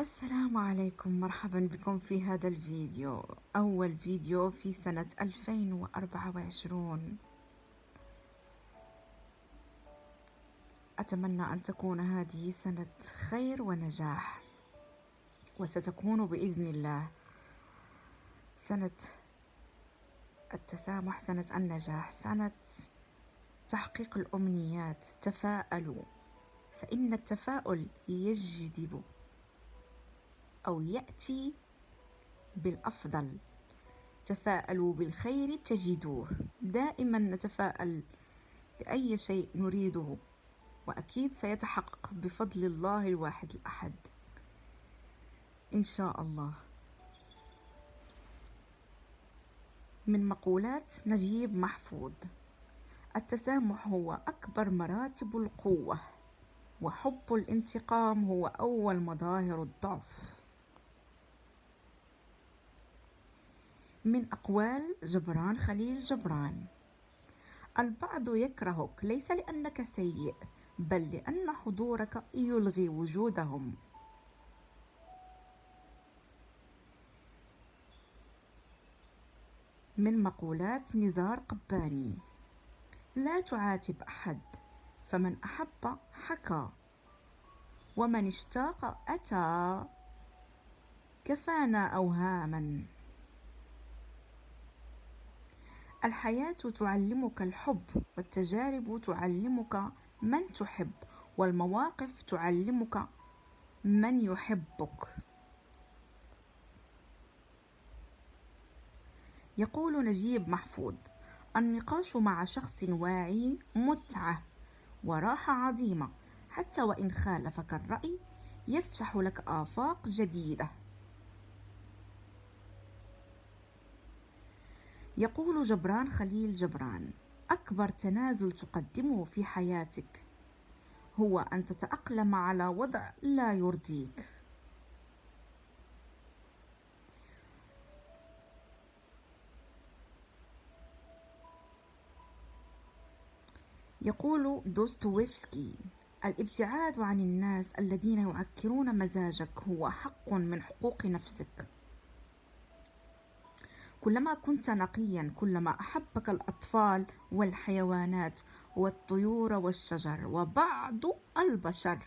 السلام عليكم، مرحبا بكم في هذا الفيديو، أول فيديو في سنة 2024. أتمنى أن تكون هذه سنة خير ونجاح، وستكون بإذن الله سنة التسامح، سنة النجاح، سنة تحقيق الأمنيات. تفاءلوا، فإن التفاؤل يجذب أو يأتي بالأفضل. تفاءلوا بالخير تجدوه. دائما نتفاءل بأي شيء نريده، وأكيد سيتحقق بفضل الله الواحد الأحد إن شاء الله. من مقولات نجيب محفوظ: التسامح هو أكبر مراتب القوة، وحب الانتقام هو أول مظاهر الضعف. من أقوال جبران خليل جبران: البعض يكرهك ليس لأنك سيء، بل لأن حضورك يلغي وجودهم. من مقولات نزار قباني: لا تعاتب أحد، فمن أحب حكى، ومن اشتاق أتى، كفانا أوهاما. الحياة تعلمك الحب، والتجارب تعلمك من تحب، والمواقف تعلمك من يحبك. يقول نجيب محفوظ: النقاش مع شخص واعي متعة وراحة عظيمة، حتى وإن خالفك الرأي يفتح لك آفاق جديدة. يقول جبران خليل جبران: أكبر تنازل تقدمه في حياتك هو أن تتأقلم على وضع لا يرضيك. يقول دوستويفسكي: الابتعاد عن الناس الذين يعكرون مزاجك هو حق من حقوق نفسك. كلما كنت نقيا كلما أحبك الأطفال والحيوانات والطيور والشجر وبعض البشر.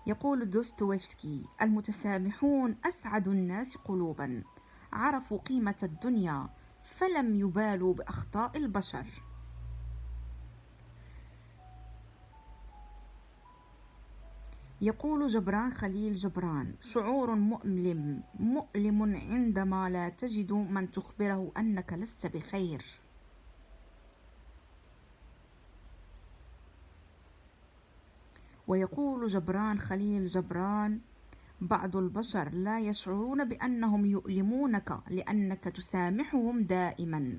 يقول دوستويفسكي: المتسامحون أسعد الناس قلوبا، عرفوا قيمة الدنيا فلم يبالوا بأخطاء البشر. يقول جبران خليل جبران: شعور مؤلم عندما لا تجد من تخبره أنك لست بخير. ويقول جبران خليل جبران: بعض البشر لا يشعرون بأنهم يؤلمونك لأنك تسامحهم دائما.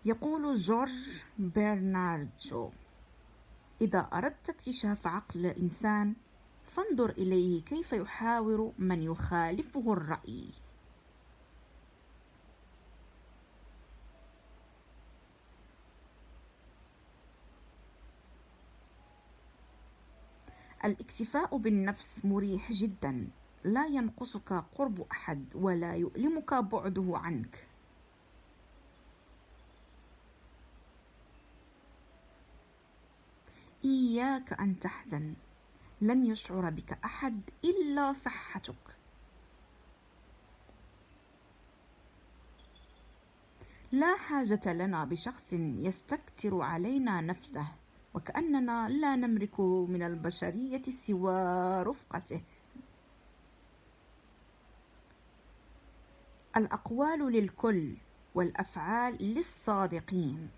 يقول جورج برنارد شو: إذا أردت اكتشاف عقل الإنسان فانظر إليه كيف يحاور من يخالفه الرأي. الاكتفاء بالنفس مريح جدا، لا ينقصك قرب أحد ولا يؤلمك بعده عنك. إياك أن تحزن، لن يشعر بك أحد إلا صحتك. لا حاجة لنا بشخص يستكتر علينا نفسه، وكأننا لا نملك من البشرية سوى رفقته. الأقوال للكل والأفعال للصادقين.